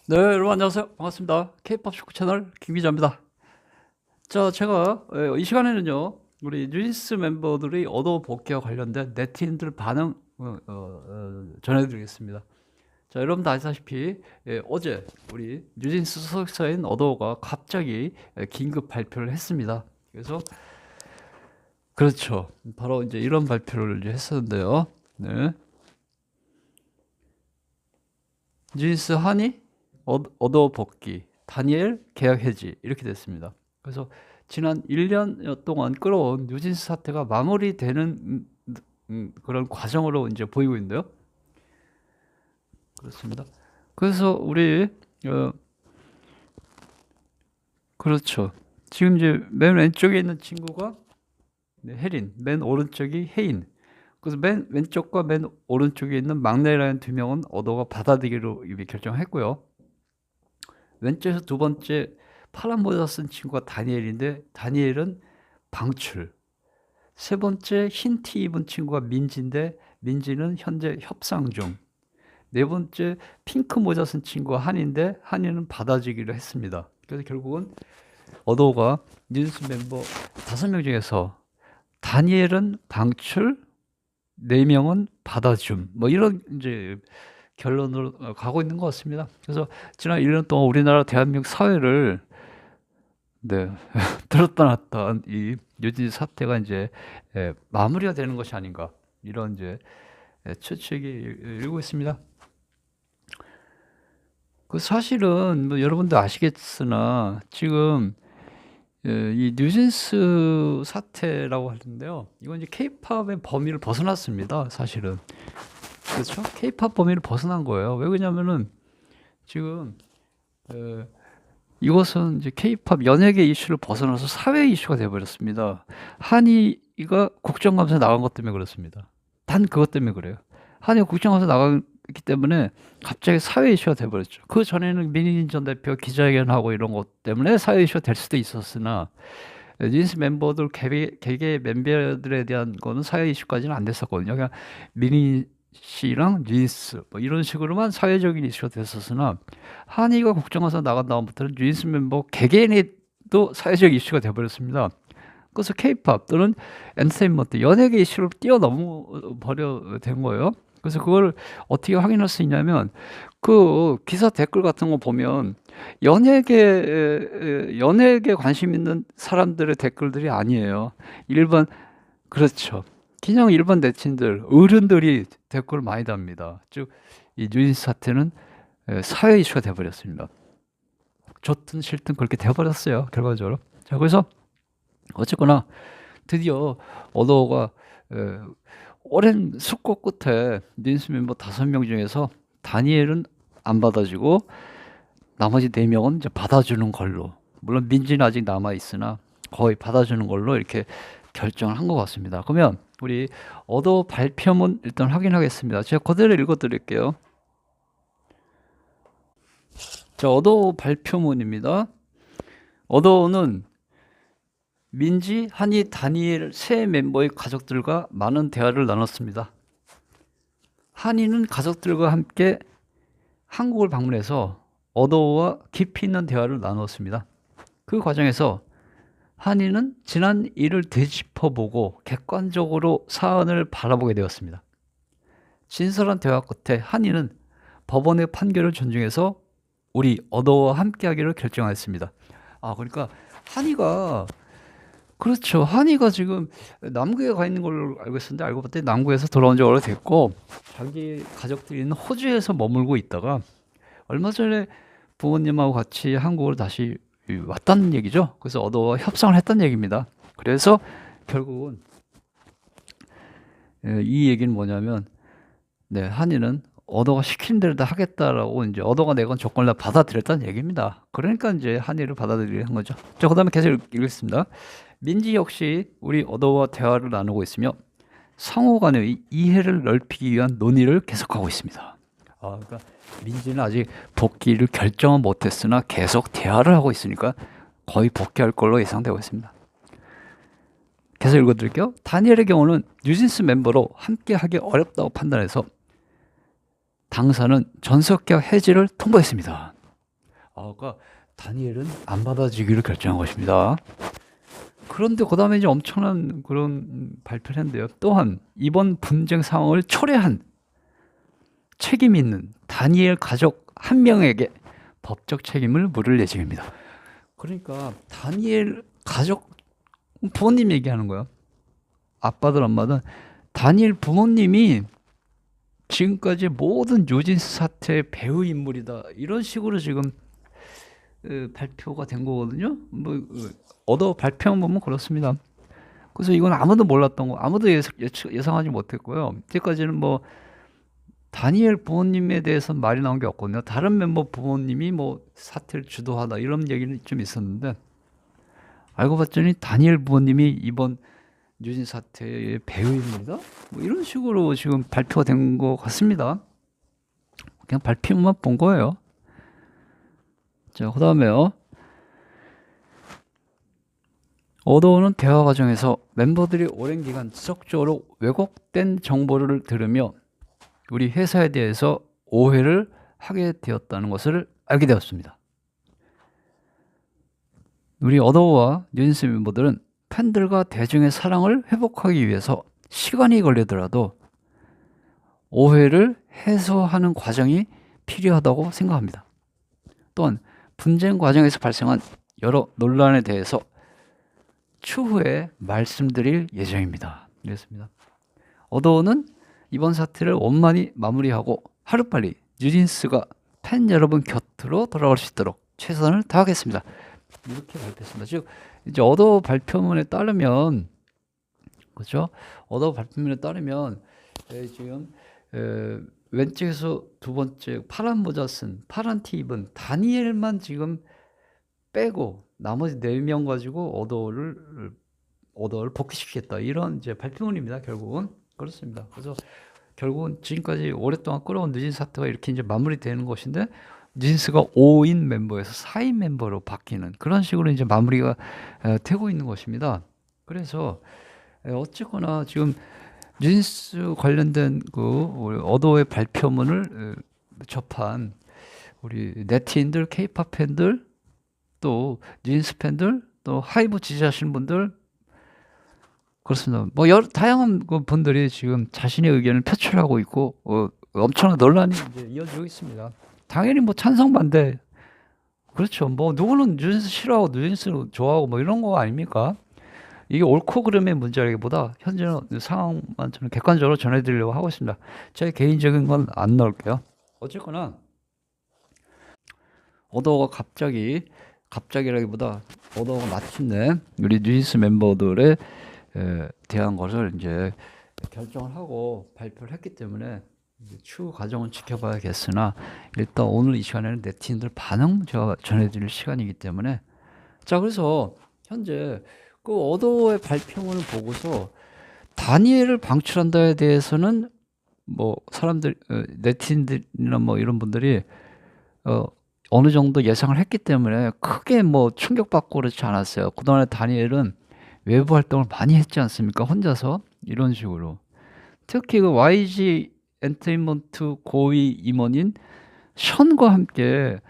네, 여러분 안녕하세요. 반갑습니다. K-pop 축구 채널 김 기자입니다. 자, 제가 이 시간에는요, 우리 뉴진스 멤버들이 얻어 복귀와 관련된 네티즌들 반응 전해드리겠습니다. 자, 여러분 다 아시다시피 어제 우리 뉴진스 소속사인 어도가 갑자기 긴급 발표를 했습니다. 그래서 그렇죠. 바로 이제 이런 발표를 이제 했었는데요. 네. 뉴진스 한이 얻어 복귀, 다니엘 계약 해지 이렇게 됐습니다. 그래서 지난 1년 동안 끌어온 뉴진스 사태가 마무리되는 그런 과정으로 이제 보이고 있는데요. 그렇습니다. 그래서 우리 어, 그렇죠. 지금 이제 맨 왼쪽에 있는 친구가 네, 혜린, 맨 오른쪽이 혜인. 그래서 맨 왼쪽과 맨 오른쪽에 있는 막내라는 두 명은 얻어가 받아들이기로 이미 결정했고요. 왼쪽에서 두 번째 파란 모자 쓴 친구가 다니엘인데 다니엘은 방출. 세 번째 흰 티 입은 친구가 민지인데 민지는 현재 협상 중. 네 번째 핑크 모자 쓴 친구가 한인데 한이는 받아주기로 했습니다. 그래서 결국은 어도가 뉴스 멤버 5명 중에서 다니엘은 방출, 4명은 받아줌. 뭐 이런 이제 결론으로 가고 있는 것 같습니다. 그래서 지난 1년 동안 우리나라 대한민국 사회를 네, 들었다 놨다 이 요지 사태가 이제 마무리가 되는 것이 아닌가 이런 이제 추측이 일고 있습니다. 그 사실은 뭐 여러분도 아시겠으나 지금 이 뉴진스 사태라고 하는데요. 이건 이제 케이팝의 범위를 벗어났습니다. 사실은 그렇죠? 케이팝 범위를 벗어난 거예요. 왜 그러냐면은 지금 에, 이것은 이제 케이팝 연예계 이슈를 벗어나서 사회 이슈가 되어버렸습니다. 한이가 국정감사에 나간 것 때문에 그렇습니다. 단 그것 때문에 그래요. 한이가 국정감사 나갔기 때문에 갑자기 사회 이슈가 되어버렸죠. 그 전에는 민희진 전 대표 기자회견하고 이런 것 때문에 사회 이슈가 될 수도 있었으나 뉴진스 멤버들 개개 멤버들에 대한 거는 사회 이슈까지는 안 됐었거든요. 그냥 미니 씨랑 뉴진스 뭐 이런 식으로만 사회적인 이슈가 됐었으나 한이가 국정감사 나간 다음부터는 뉴진스 멤버 개개인도 사회적 이슈가 돼버렸습니다. 그래서 케이팝 또는 엔터테인먼트 연예계 이슈로 뛰어넘어 버려 된 거예요. 그래서 그걸 어떻게 확인할 수 있냐면 그 기사 댓글 같은 거 보면 연예계 관심 있는 사람들의 댓글들이 아니에요. 일반 그렇죠. 그냥 일반 네티즌들, 어른들이 댓글을 많이 답니다. 즉, 이 뉴진스 사태는 사회 이슈가 돼버렸습니다. 좋든 싫든 그렇게 돼버렸어요. 결과적으로. 자, 그래서 어쨌거나 드디어 어도가 오랜 숙고 끝에 뉴진스 멤버 5명 중에서 다니엘은 안 받아주고 나머지 4명은 이제 받아주는 걸로. 물론 민지는 아직 남아 있으나 거의 받아주는 걸로 이렇게 결정을 한 것 같습니다. 그러면 우리 어도 발표문 일단 확인하겠습니다. 제가 그대로 읽어드릴게요. 자, 어도 발표문입니다. 어도는 민지, 한이, 다니엘 세 멤버의 가족들과 많은 대화를 나눴습니다. 한이는 가족들과 함께 한국을 방문해서 어도와 깊이 있는 대화를 나눴습니다. 그 과정에서 한이는 지난 일을 되짚어보고 객관적으로 사안을 바라보게 되었습니다. 진솔한 대화 끝에 한이는 법원의 판결을 존중해서 우리 어도와 함께하기로 결정하였습니다. 아, 그러니까 한이가 그렇죠. 한이가 지금 남구에 가 있는 걸로 알고 있었는데 알고 봤더니 남구에서 돌아온 지 오래됐고 자기 가족들이 있는 호주에서 머물고 있다가 얼마 전에 부모님하고 같이 한국으로 다시 왔다는 얘기죠. 그래서 어도와 협상을 했다는 얘기입니다. 그래서 결국은 이 얘기는 뭐냐면 네, 한이는 어도가 시키는 대로 다 하겠다라고 이제 어도가 내건 조건을 다 받아들였다는 얘기입니다. 그러니까 이제 한이를 받아들이게 한 거죠. 자, 그다음에 계속 읽겠습니다. 민지 역시 우리 어도와 대화를 나누고 있으며 상호 간의 이해를 넓히기 위한 논의를 계속하고 있습니다. 아, 그러니까 민지는 아직 복귀를 결정은 못했으나 계속 대화를 하고 있으니까 거의 복귀할 걸로 예상되고 있습니다. 계속 읽어드릴게요. 다니엘의 경우는 뉴진스 멤버로 함께하기 어렵다고 판단해서 당사는 전속 계약 해지를 통보했습니다. 그러니까 다니엘은 안 받아주기를 결정한 것입니다. 그런데 그 다음에 이제 엄청난 그런 발표를 했는데요. 또한 이번 분쟁 상황을 초래한 책임 있는 다니엘 가족 한 명에게 법적 책임을 물을 예정입니다. 그러니까 다니엘 가족 부모님 얘기하는 거야. 아빠들 엄마들 다니엘 부모님이 지금까지 모든 뉴진스 사태의 배후 인물이다 이런 식으로 지금 발표가 된 거거든요. 얻어 발표한 보면 그렇습니다. 그래서 이건 아무도 몰랐던 거, 아무도 예상하지 못했고요. 이때까지는 뭐 다니엘 부모님에 대해서 말이 나온 게 없거든요. 다른 멤버 부모님이 뭐 사태를 주도하다 이런 얘기는 좀 있었는데 알고 봤더니 다니엘 부모님이 이번 뉴진 사태의 배우인물이다? 뭐 이런 식으로 지금 발표가 된 것 같습니다. 그냥 발표만 본 거예요. 자, 그 다음에요. 어도어는 대화 과정에서 멤버들이 오랜 기간 지속적으로 왜곡된 정보를 들으며 우리 회사에 대해서 오해를 하게 되었다는 것을 알게 되었습니다. 우리 어도어와 뉴진스 멤버들은 팬들과 대중의 사랑을 회복하기 위해서 시간이 걸리더라도 오해를 해소하는 과정이 필요하다고 생각합니다. 또한 분쟁 과정에서 발생한 여러 논란에 대해서 추후에 말씀드릴 예정입니다. 이랬습니다. 어도어는 이번 사태를 원만히 마무리하고 하루빨리 뉴진스가 팬 여러분 곁으로 돌아올 수 있도록 최선을 다하겠습니다. 이렇게 발표했습니다. 즉 이제 어도어 발표문에 따르면 그렇죠? 어도어 발표문에 따르면 지금 왼쪽에서 두 번째 파란 모자 쓴 파란 티 입은 다니엘만 지금 빼고 나머지 4명 가지고 어도어를 복귀시키겠다 이런 이제 발표문입니다. 결국은 그렇습니다. 그래서 결국은 지금까지 오랫동안 끌어온 뉴진스 사태가 이렇게 이제 마무리되는 것인데 뉴진스가 5인 멤버에서 4인 멤버로 바뀌는 그런 식으로 이제 마무리가 되고 있는 것입니다. 그래서 어쨌거나 지금 뉴진스 관련된 우리 어도어의 발표문을 접한 우리 네티즌들, 케이팝 팬들, 또 뉴진스 팬들, 또 하이브 지지하시는 분들 그렇습니다. 뭐 여러 다양한 분들이 지금 자신의 의견을 표출하고 있고 엄청난 논란이 이제 이어지고 있습니다. 당연히 뭐 찬성 반대 그렇죠. 뭐 누구는 뉴진스 싫어하고 뉴진스 좋아하고 뭐 이런 거 아닙니까? 이게 옳고 그름의 문제라기보다 현재 상황만 저는 객관적으로 전해드리려고 하고 있습니다. 제 개인적인 건 안 넣을게요. 어쨌거나 어도어가 갑자기라기보다 어도어가 마침내 우리 뉴진스 멤버들에 대한 것을 이제 결정을 하고 발표를 했기 때문에 추후 과정은 지켜봐야겠으나 일단 오늘 이 시간에는 네티즌들 반응 제가 전해드릴 시간이기 때문에 자 그래서 현재 그 어도어의 발표문을 보고서 다니엘을 방출한다에 대해서는 뭐 사람들 네티즌들이나 뭐 이런 분들이 어느 정도 예상을 했기 때문에 크게 뭐 충격받고 그렇지 않았어요. 그동안에 다니엘은 외부 활동을 많이 했지 않습니까? 혼자서 이런 식으로 특히 그 YG 엔터테인먼트 고위 임원인 션과 함께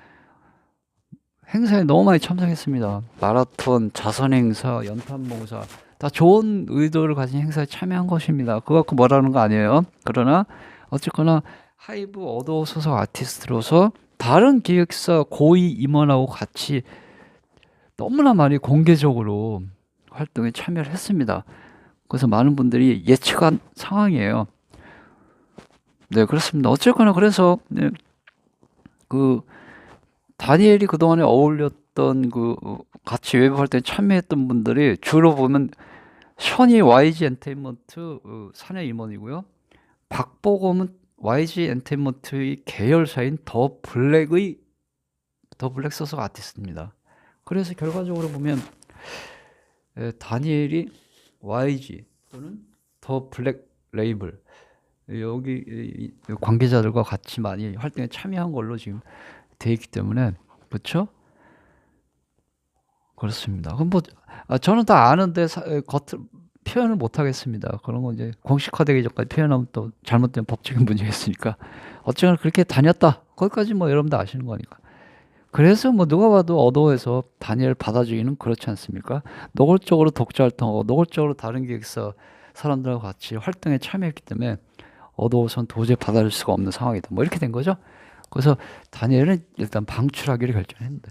행사에 너무 많이 참석했습니다. 마라톤, 자선행사, 연탄봉사 다 좋은 의도를 가진 행사에 참여한 것입니다. 그거 갖고 뭐라는 거 아니에요. 그러나 어쨌거나 하이브 어도어 소속 아티스트로서 다른 기획사 고위 임원하고 같이 너무나 많이 공개적으로 활동에 참여를 했습니다. 그래서 많은 분들이 예측한 상황이에요. 네, 그렇습니다. 어쨌거나 그래서 그 다니엘이 그동안에 어울렸던 같이 외부 활동에 참여했던 분들이 주로 보면 션이 YG 엔터테인먼트 사내 임원이고요. 박보검은 YG 엔터테인먼트의 계열사인 더 블랙 소속 아티스트입니다. 그래서 결과적으로 보면 다니엘이 YG 또는 더 블랙 레이블 여기 관계자들과 같이 많이 활동에 참여한 걸로 지금 돼 있기 때문에 그렇죠? 그렇습니다. 그럼 뭐 저는 다 아는데 표현을 못 하겠습니다. 그런 거 이제 공식화되기 전까지 표현하면 또 잘못된 법적인 문제가 있으니까 어쨌거나 그렇게 다녔다. 거기까지 뭐 여러분들 아시는 거니까. 그래서 뭐 누가 봐도 어도에서 다니엘 받아주기는 그렇지 않습니까? 노골적으로 독자 활동하고 노골적으로 다른 기획사 사람들하고 같이 활동에 참여했기 때문에 어도우선 도저히 받아줄 수가 없는 상황이다. 뭐 이렇게 된 거죠. 그래서 다니엘은 일단 방출하기를 결정했는데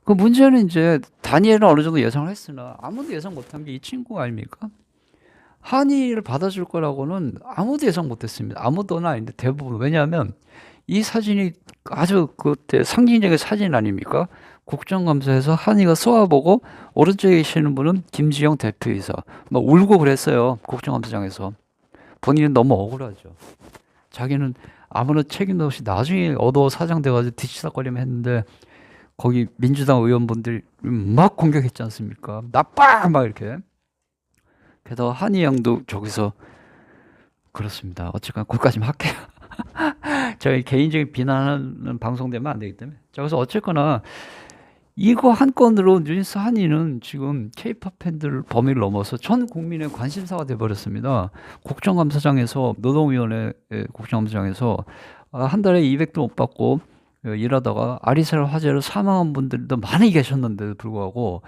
그 문제는 이제 다니엘은 어느 정도 예상을 했으나 아무도 예상 못한 게 이 친구 아닙니까? 한이를 받아줄 거라고는 아무도 예상 못했습니다. 아무도는 아닌데 대부분. 왜냐하면 이 사진이 아주 그때 상징적인 사진 아닙니까? 국정감사에서 한이가 쏘아보고 오른쪽에 계시는 분은 김지영 대표이사 막 울고 그랬어요. 국정감사장에서. 본인은 너무 억울하죠. 자기는 아무런 책임도 없이 나중에 어두워 사장 돼가지고 뒤치다거리면 했는데 거기 민주당 의원분들이 막 공격했지 않습니까? 나빠! 막 이렇게. 게다가 한이 양도 저기서 그렇습니다. 어쨌거나 거기까지만 할게요. 저희 개인적인 비난하는 방송되면 안 되기 때문에. 자, 그래서 어쨌거나 이거 한 건으로 뉴진스 한이는 지금 K-팝 팬들 범위를 넘어서 전 국민의 관심사가 돼버렸습니다. 국정감사장에서 노동위원회 국정감사장에서 한 달에 200도 못 받고 일하다가 아리살 화재로 사망한 분들도 많이 계셨는데도 불구하고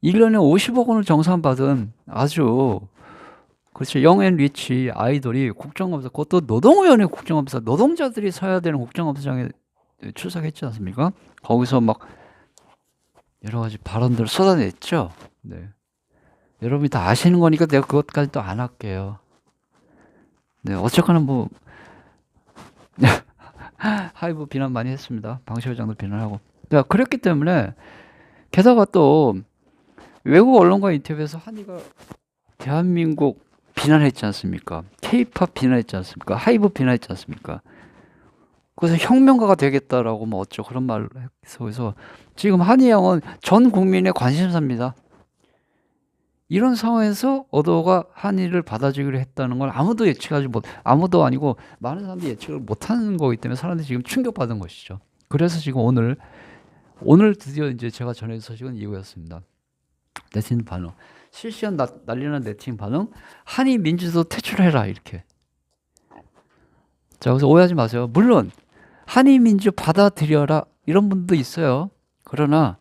1년에 50억 원을 정산받은 아주 그렇죠. 영앤리치 아이돌이 국정감사, 그것도 노동위원회 국정감사, 노동자들이 서야 되는 국정감사장에 출석했지 않습니까? 거기서 막 여러 가지 발언들을 쏟아냈죠. 네. 여러분이 다 아시는 거니까 내가 그것까지 또 안 할게요. 네, 어쨌거나 뭐 하이브 비난 많이 했습니다. 방시 회장도 비난하고. 자, 그랬기 때문에 게다가 또 외국 언론과 인터뷰에서 한이가 대한민국 비난했지 않습니까? K-팝 비난했지 않습니까? 하이브 비난했지 않습니까? 그래서 혁명가가 되겠다라고 뭐 어쩌고 그런 말을 해서 그래서 지금 한이 양은 전 국민의 관심사입니다. 이런 상황에서 어도가 한이를 받아주기로 했다는 걸 아무도 예측하지 못, 아무도 아니고 많은 사람들이 예측을 못하는 거기 때문에 사람들이 지금 충격받은 것이죠. 그래서 지금 오늘 드디어 이제 제가 전해준 소식은 이거였습니다. 네티즌 반응. 실시간 난리난 네티즌 반응. 한이 민주도 퇴출해라 이렇게. 자, 그래서 오해하지 마세요. 물론 한이 민주 받아들여라 이런 분도 있어요. 그러나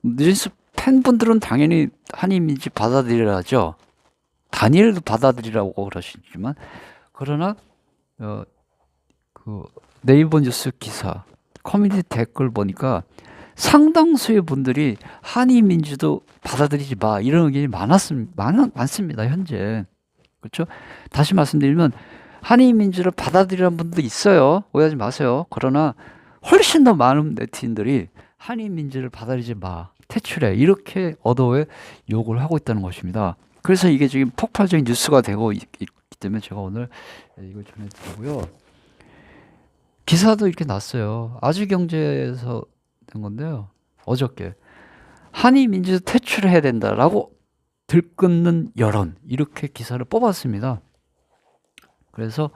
뉴진스 팬분들은 당연히 한이 민주 받아들여야죠. 다니엘도 받아들이라고 그러시지만 그러나 그 네이버 뉴스 기사 커뮤니티 댓글 보니까 상당수의 분들이 한이 민주도 받아들이지 마 이런 의견이 많습니다 현재. 그렇죠? 다시 말씀드리면 한이 민주를 받아들이는 분도 있어요. 오해하지 마세요. 그러나 훨씬 더 많은 네티즌들이 한이 민주를 받아들이지 마 퇴출해 이렇게 어도에 요구를 하고 있다는 것입니다. 그래서 이게 지금 폭발적인 뉴스가 되고 있기 때문에 제가 오늘 이걸 전해드리고요. 기사도 이렇게 났어요. 아주경제에서 된 건데요. 어저께 한이 민주 퇴출해야 된다라고 들끓는 여론 이렇게 기사를 뽑았습니다. 그래서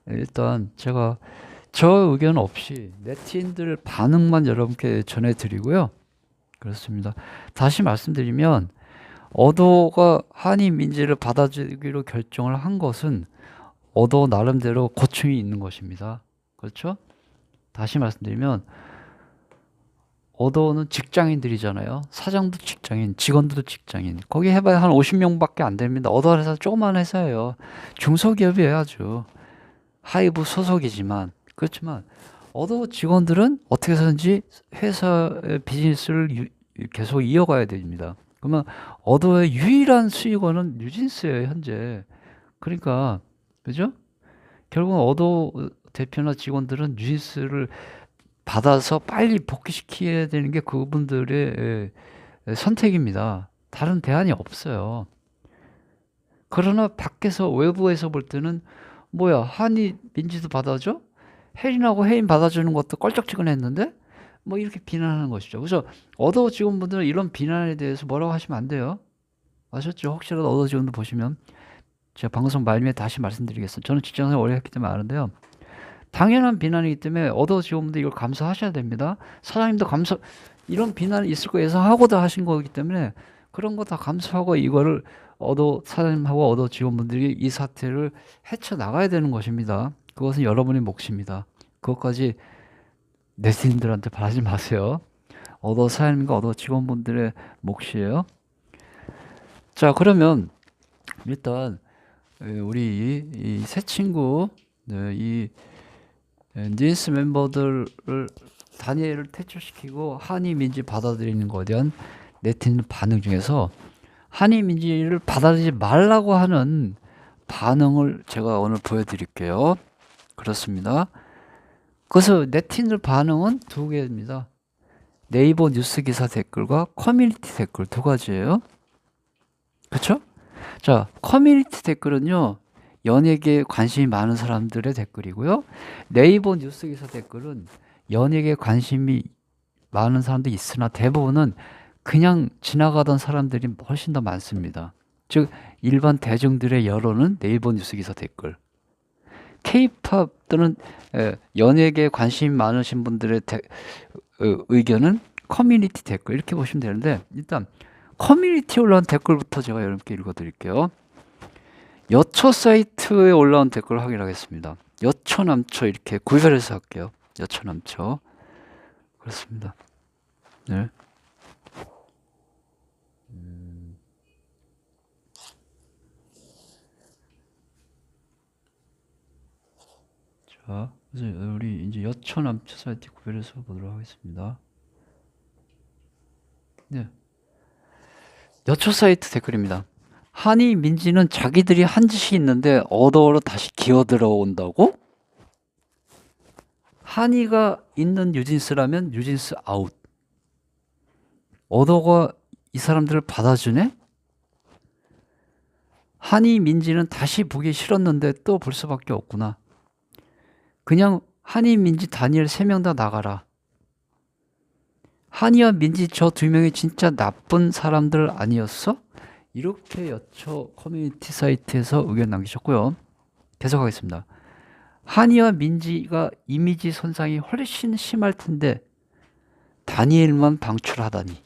일단 제가 저 의견 없이 네티즌들 반응만 여러분께 전해드리고요. 그렇습니다. 다시 말씀드리면 어도가 한이 민지를 받아주기로 결정을 한 것은 어도 나름대로 고충이 있는 것입니다. 그렇죠? 다시 말씀드리면 어도는 직장인들이잖아요. 사장도 직장인, 직원들도 직장인. 거기 해봐야 한 50명밖에 안 됩니다. 어도 회사 조그만 회사예요. 중소기업이에요 아주. 하이브 소속이지만 그렇지만 어도 직원들은 어떻게 해서든지 회사의 비즈니스를 계속 이어가야 됩니다. 그러면 어도의 유일한 수익원은 뉴진스예요 현재. 그러니까 그죠? 결국 어도 대표나 직원들은 뉴진스를 받아서 빨리 복귀시켜야 되는 게 그분들의 선택입니다. 다른 대안이 없어요. 그러나 밖에서 외부에서 볼 때는 뭐야 한이 민지도 받아줘? 혜린하고 혜인 받아주는 것도 껄쩍지근했는데 뭐 이렇게 비난하는 것이죠. 그래서 어도 직원분들은 이런 비난에 대해서 뭐라고 하시면 안 돼요. 아셨죠? 혹시라도 어도 직원들 보시면 제가 방송 말미에 다시 말씀드리겠습니다. 저는 직장생활 오래 했기 때문에 아는데요. 당연한 비난이기 때문에 어도 직원분들 이걸 감수하셔야 됩니다. 사장님도 이런 비난이 있을 거 예상하고도 하신 거기 때문에 그런 거 다 감수하고 이거를 어도 사장님하고 어도 직원분들이 이 사태를 헤쳐나가야 되는 것입니다. 그것은 여러분의 몫입니다. 그것까지 네티즌들한테 바라지 마세요. 얻어 사장님과 얻어 직원분들의 몫이에요. 자, 그러면 일단 우리 이 새 친구, 네, 이 뉴진스 멤버들을 다니엘을 퇴출시키고 한이 민지 받아들이는 것에 대한 네티즌 반응 중에서 한이 민지를 받아들이지 말라고 하는 반응을 제가 오늘 보여드릴게요. 그렇습니다. 그래서 네티즌 반응은 두 개입니다. 네이버 뉴스 기사 댓글과 커뮤니티 댓글 두 가지예요. 그렇죠? 자, 커뮤니티 댓글은요, 연예계에 관심이 많은 사람들의 댓글이고요. 네이버 뉴스 기사 댓글은 연예계에 관심이 많은 사람도 있으나 대부분은 그냥 지나가던 사람들이 훨씬 더 많습니다. 즉, 일반 대중들의 여론은 네이버 뉴스 기사 댓글. K-팝 또는 연예계에 관심이 많으신 분들의 의견은 커뮤니티 댓글 이렇게 보시면 되는데, 일단 커뮤니티에 올라온 댓글부터 제가 여러분께 읽어드릴게요. 여초 사이트에 올라온 댓글을 확인하겠습니다. 여초 남초 이렇게 구별해서 할게요. 여초 남초. 그렇습니다. 네. 자, 그래서 우리 이제 여초 남초 사이트 구별해서 보도록 하겠습니다. 네. 여초 사이트 댓글입니다. 한이 민지는 자기들이 한 짓이 있는데 어더로 다시 기어 들어온다고? 한이가 있는 뉴진스라면 뉴진스 아웃. 어더가 이 사람들을 받아주네? 한이 민지는 다시 보기 싫었는데 또 볼 수밖에 없구나. 그냥 한이 민지 다니엘 3명 다 나가라. 한이와 민지 저 2명이 진짜 나쁜 사람들 아니었어? 이렇게 여초 커뮤니티 사이트에서 의견 남기셨고요. 계속하겠습니다. 한이와 민지가 이미지 손상이 훨씬 심할 텐데 다니엘만 방출하다니.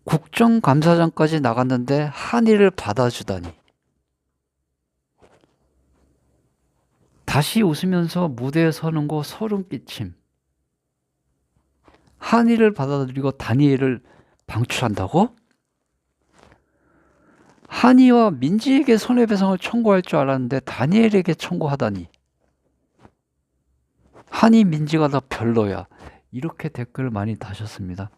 국정감사장까지 나갔는데 한이를 받아주다니. 다시 웃으면서 무대에 서는 거 소름 끼침. 한이를 받아들이고 다니엘을 방출한다고? 한이와 민지에게 손해배상을 청구할 줄 알았는데 다니엘에게 청구하다니. 한이 민지가 더 별로야. 이렇게 댓글을 많이 다셨습니다.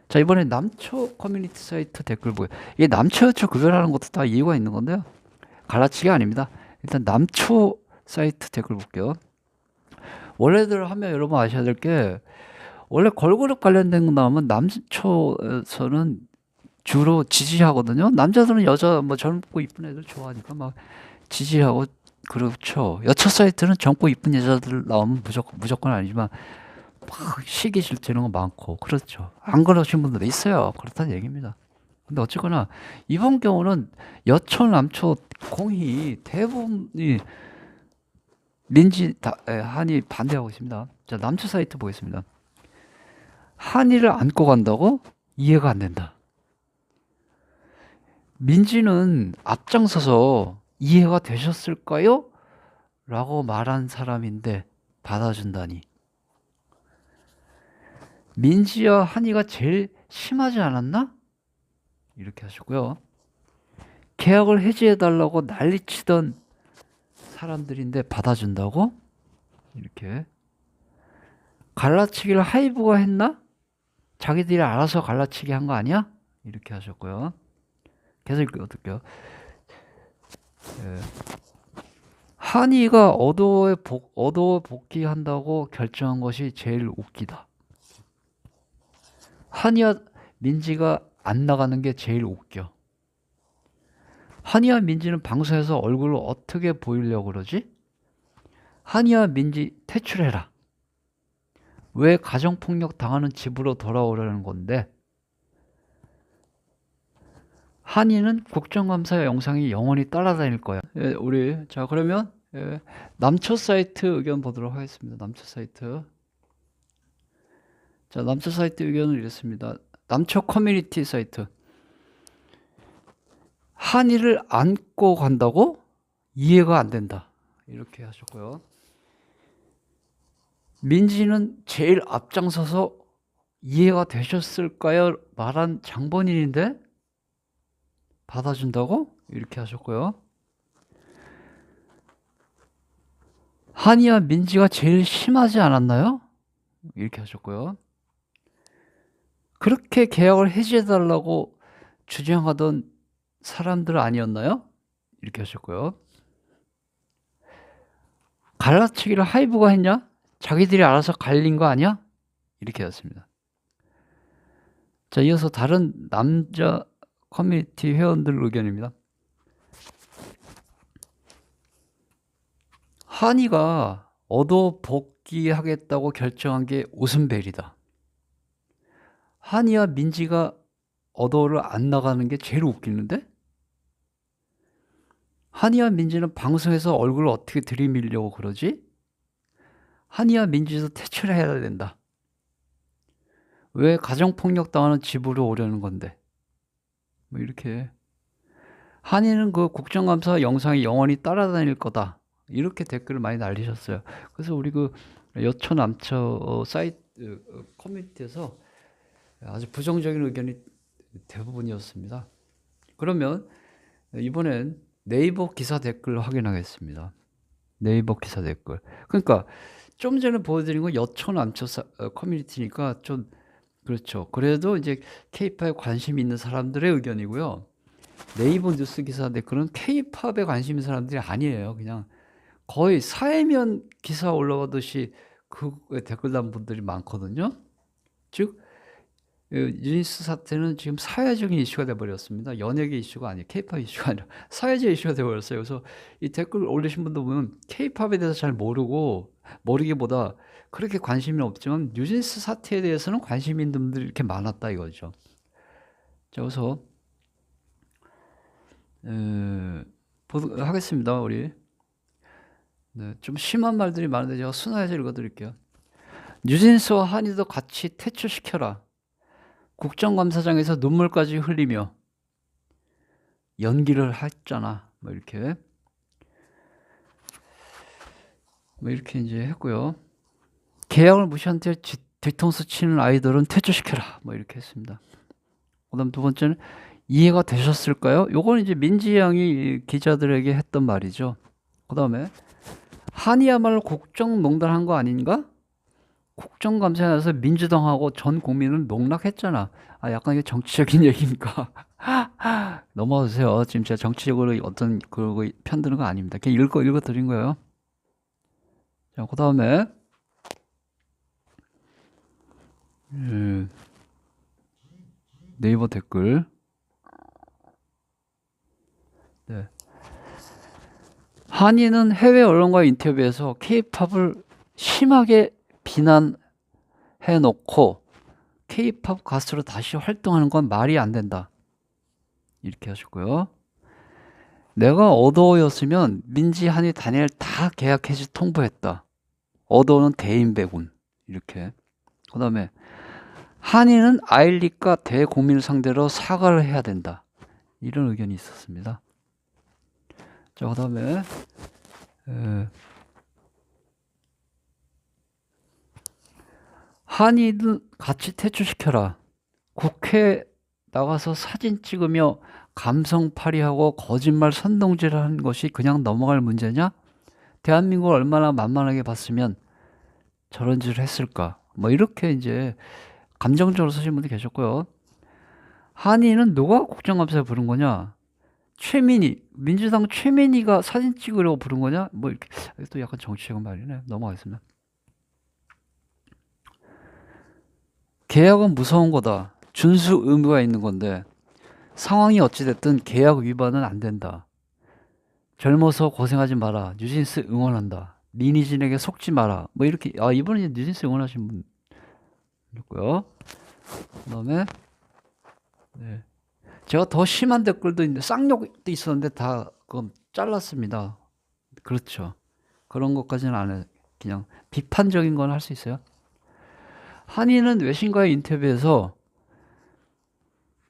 자, 이번에 남초 커뮤니티 사이트 댓글 보여요. 이게 남초 여초 구별하는 것도 다 이유가 있는 건데요. 갈라치기 아닙니다. 일단 남초 사이트 댓글 볼게요. 원래대로 하면 여러분 아셔야 될 게, 원래 걸그룹 관련된 거 나오면 남초에서는 주로 지지하거든요. 남자들은 여자 뭐 젊고 이쁜 애들 좋아하니까 막 지지하고 그렇죠. 여초 사이트는 젊고 이쁜 여자들 나오면 무조건 아니지만 막 시기 질투 이런 거 많고 그렇죠. 안 그러신 분들도 있어요. 그렇다는 얘기입니다. 근데 어쨌거나 이번 경우는 여초 남초 공히 대부분이 민지 한이 반대하고 있습니다. 자, 남초 사이트 보겠습니다. 한이를 안고 간다고? 이해가 안 된다. 민지는 앞장서서 이해가 되셨을까요? 라고 말한 사람인데 받아준다니. 민지와 한이가 제일 심하지 않았나? 이렇게 하셨고요. 계약을 해지해달라고 난리치던 사람들인데 받아준다고? 이렇게. 갈라치기를 하이브가 했나? 자기들이 알아서 갈라치기 한 거 아니야? 이렇게 하셨고요. 계속 읽어둘게요. 한이가 어도에 복귀한다고 결정한 것이 제일 웃기다. 한이와 민지가 안 나가는 게 제일 웃겨. 한이와 민지는 방송에서 얼굴을 어떻게 보이려고 그러지? 한이와 민지 퇴출해라. 왜 가정폭력 당하는 집으로 돌아오려는 건데? 한이는 국정감사 영상이 영원히 따라다닐 거야. 우리 자 그러면 남초 사이트 의견 보도록 하겠습니다. 남초 사이트. 자, 남초 사이트 의견은 이렇습니다. 남초 커뮤니티 사이트. 한이를 안고 간다고? 이해가 안 된다. 이렇게 하셨고요. 민지는 제일 앞장서서 이해가 되셨을까요? 말한 장본인인데 받아준다고? 이렇게 하셨고요. 한이와 민지가 제일 심하지 않았나요? 이렇게 하셨고요. 그렇게 계약을 해지해달라고 주장하던 사람들 아니었나요? 이렇게 하셨고요. 갈라치기를 하이브가 했냐? 자기들이 알아서 갈린 거 아니야? 이렇게 했습니다. 자, 이어서 다른 남자 커뮤니티 회원들 의견입니다. 한이가 어도 복귀하겠다고 결정한 게 웃음벨이다. 한이와 민지가 어도를 안 나가는 게 제일 웃기는데? 한이와 민지는 방송에서 얼굴을 어떻게 들이밀려고 그러지? 한이와 민지도 퇴출해야 된다. 왜 가정폭력 당하는 집으로 오려는 건데? 뭐 이렇게. 한이는 그 국정감사 영상이 영원히 따라다닐 거다. 이렇게 댓글을 많이 날리셨어요. 그래서 우리 그 여초 남처 사이트 커뮤니티에서 아주 부정적인 의견이 대부분이었습니다. 그러면 이번엔 네이버 기사 댓글 확인하겠습니다. 네이버 기사 댓글. 그러니까 좀 전에 보여드린 건 여초 남처 커뮤니티니까 좀 그렇죠. 그래도 이제 K-팝에 관심 있는 사람들의 의견이고요. 네이버 뉴스 기사 댓글은 K-팝에 관심 있는 사람들이 아니에요. 그냥 거의 사회면 기사 올라가듯이 그 댓글 단 분들이 많거든요. 즉 뉴진스 사태는 지금 사회적인 이슈가 돼버렸습니다. 연예계 이슈가 아니에요. K-팝 이슈가 아니라 사회적 이슈가 돼버렸어요. 그래서 이 댓글 올리신 분들 보면 K-팝에 대해서 잘 모르기보다 그렇게 관심이 없지만 뉴진스 사태에 대해서는 관심 있는 분들이 이렇게 많았다 이거죠. 자, 그래서 하겠습니다. 우리 좀 심한 말들이 많은데 제가 순화해서 읽어드릴게요. 뉴진스와 한이도 같이 퇴출시켜라. 국정감사장에서 눈물까지 흘리며 연기를 했잖아. 뭐 이렇게 이제 했고요. 계약을 무시한 채 뒤통수 치는 아이돌은 퇴출시켜라. 뭐 이렇게 했습니다. 그다음 두 번째는 이해가 되셨을까요? 요건 이제 민지 양이 기자들에게 했던 말이죠. 그다음에 한이야말로 국정농단한 거 아닌가? 국정감사에 나서 민주당하고 전 국민을 농락했잖아. 아, 약간 이게 정치적인 얘기니까 넘어가 주세요. 지금 제가 정치적으로 어떤 그거 편드는 거 아닙니다. 그냥 읽어 드린 거예요. 자, 그 다음에 네이버 댓글. 네. 한이는 해외 언론과 인터뷰에서 K-팝을 심하게 비난해놓고 K-팝 가수로 다시 활동하는 건 말이 안 된다. 이렇게 하셨고요. 내가 어도어였으면 민지, 한이, 다니엘 다 계약 해지 통보했다. 어도어는 대인배군. 이렇게. 그 다음에 한이는 아일리카 대국민을 상대로 사과를 해야 된다. 이런 의견이 있었습니다. 자, 그 다음에 한이는 같이 퇴출시켜라. 국회 나가서 사진 찍으며 감성팔이하고 거짓말 선동질하는 것이 그냥 넘어갈 문제냐? 대한민국을 얼마나 만만하게 봤으면 저런 짓을 했을까? 뭐 이렇게 이제 감정적으로 쓰신 분도 계셨고요. 한이는 누가 국정감사에 부른 거냐? 최민희, 민주당 최민희가 사진 찍으려고 부른 거냐? 뭐 이렇게 또 약간 정치적인 말이네. 넘어가겠습니다. 계약은 무서운 거다. 준수 의무가 있는 건데 상황이 어찌됐든 계약 위반은 안 된다. 젊어서 고생하지 마라. 뉴진스 응원한다. 리니진에게 속지 마라. 뭐 이렇게 이번에 뉴진스 응원하신 분이었고요. 그다음에 제가 더 심한 댓글도 있는데 쌍욕도 있었는데 다 그건 잘랐습니다. 그렇죠. 그런 것까지는 안 해. 그냥 비판적인 건 할 수 있어요. 한이는 외신과의 인터뷰에서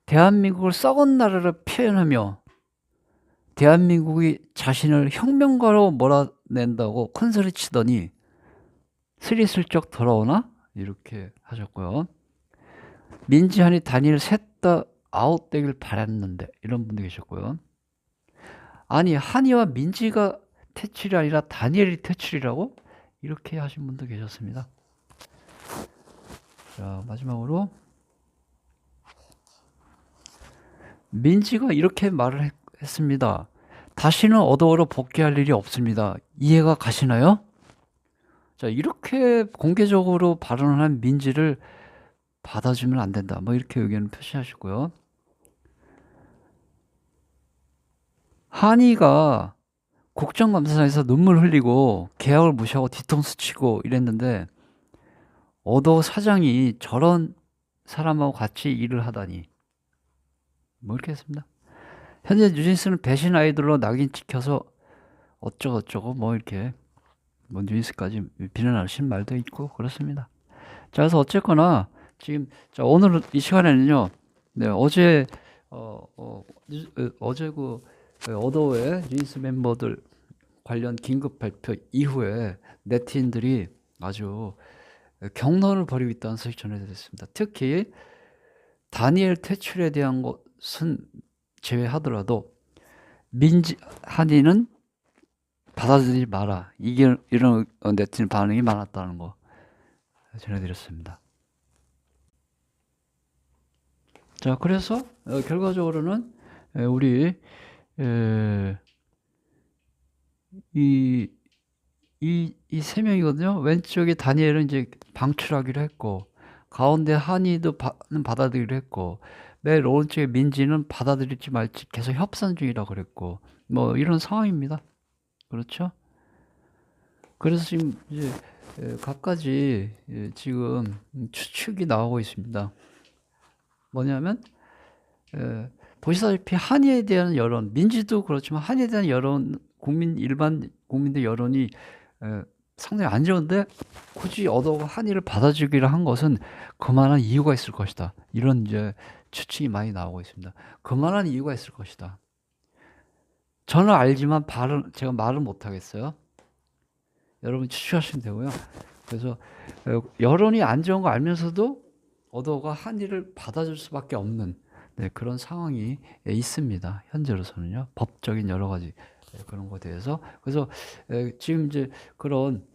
대한민국을 썩은 나라로 표현하며 대한민국이 자신을 혁명가로 몰아낸다고 큰소리 치더니 스리슬쩍 돌아오나? 이렇게 하셨고요. 민지, 한이, 다니엘 셋 다 아웃되길 바랐는데 이런 분도 계셨고요. 아니, 한이와 민지가 퇴출이 아니라 다니엘이 퇴출이라고? 이렇게 하신 분도 계셨습니다. 자, 마지막으로 민지가 이렇게 말을 했습니다. 다시는 어도어로 복귀할 일이 없습니다. 이해가 가시나요? 자, 이렇게 공개적으로 발언을 한 민지를 받아주면 안 된다. 뭐 이렇게 의견을 표시하시고요. 한이가 국정감사에서 눈물 흘리고 계약을 무시하고 뒤통수 치고 이랬는데 어도 사장이 저런 사람하고 같이 일을 하다니 뭐 이렇게 했습니다. 현재 뉴진스는 배신 아이돌로 낙인 찍혀서 어쩌고저쩌고 뭐 이렇게 뭐 뉴진스까지 비난하신 말도 있고 그렇습니다. 자, 그래서 어쨌거나 지금 자, 오늘 이 시간에는요. 네, 어제 어제 그 어도의 뉴진스 멤버들 관련 긴급 발표 이후에 네티즌들이 아주 경론을 벌이고 있다는 소식 전해드렸습니다. 특히 다니엘 퇴출에 대한 것은 제외하더라도 민지, 한이는 받아들이지 마라. 이런 네티즌 반응이 많았다는 거 전해드렸습니다. 자, 그래서 결과적으로는 우리 이 세 명이거든요. 왼쪽에 다니엘은 이제 방출하기로 했고, 가운데 한이도 받아들이기로 했고, 맨 오른쪽에 민지는 받아들일지 말지 계속 협상 중이라고 그랬고, 뭐 이런 상황입니다. 그렇죠? 그래서 지금 이제 갖가지 지금 추측이 나오고 있습니다. 뭐냐면 보시다시피 한이에 대한 여론, 민지도 그렇지만 한이에 대한 여론, 일반 국민들 여론이 상당히 안 좋은데 굳이 어도가 한이를 받아주기로 한 것은 그만한 이유가 있을 것이다. 이런 이제 추측이 많이 나오고 있습니다. 그만한 이유가 있을 것이다. 저는 알지만 제가 말을 못 하겠어요. 여러분 추측하시면 되고요. 그래서 여론이 안 좋은 거 알면서도 어도가 한이를 받아줄 수밖에 없는 그런 상황이 있습니다. 현재로서는요. 법적인 여러 가지 그런 것에 대해서. 그래서 지금 이제 그런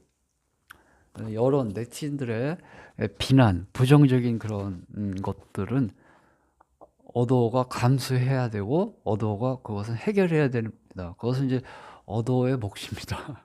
여론, 네티즌들의 비난, 부정적인 그런 것들은 어도가 감수해야 되고 어도가 그것은 해결해야 됩니다. 그것은 이제 어도의 몫입니다.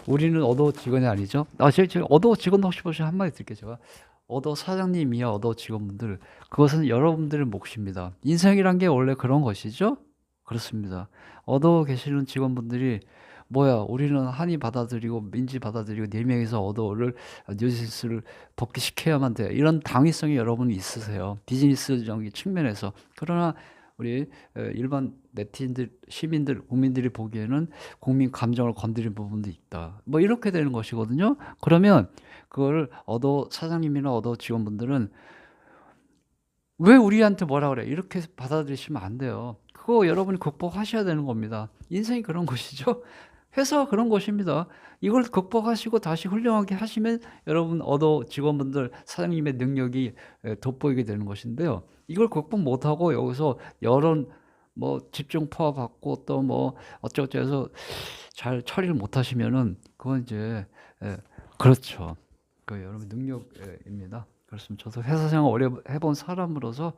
우리는 어도 직원이 아니죠. 제가 어도 직원 혹시 보시면 한마디 드릴게요. 제가 어도 사장님이야 어도 직원분들 그것은 여러분들의 몫입니다. 인생이란 게 원래 그런 것이죠. 그렇습니다. 어도 계시는 직원분들이 뭐야 우리는 한이 받아들이고 민지 받아들이고 4명이서 어도를 뉴진스를 복귀시켜야만 돼. 이런 당위성이 여러분 있으세요. 비즈니스적인 측면에서. 그러나 우리 일반 네티즌들, 시민들, 국민들이 보기에는 국민 감정을 건드린 부분도 있다. 뭐 이렇게 되는 것이거든요. 그러면 그걸 어도 사장님이나 어도 직원분들은 왜 우리한테 뭐라 그래? 이렇게 받아들이시면 안 돼요. 그거 여러분이 극복하셔야 되는 겁니다. 인생이 그런 것이죠. 회사가 그런 것입니다. 이걸 극복하시고 다시 훌륭하게 하시면 여러분 어도 직원분들 사장님의 능력이 돋보이게 되는 것인데요. 이걸 극복 못하고 여기서 여론 뭐 집중 포화 받고 또 뭐 어쩌고저쩌고 해서 잘 처리를 못하시면은 그건 이제 그렇죠. 그 여러분 능력입니다. 그렇습니다. 저도 회사 생활 오래 해본 사람으로서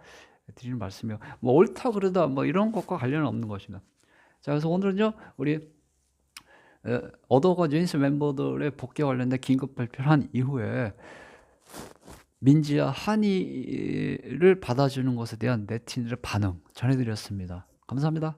드리는 말씀이요. 뭐 옳다 그러다 뭐 이런 것과 관련은 없는 것입니다. 자, 그래서 오늘은요 우리 어도가 뉴진스 멤버들의 복귀 관련된 긴급 발표를 한 이후에 민지와 한이를 받아주는 것에 대한 네티즌들의 반응 전해드렸습니다. 감사합니다.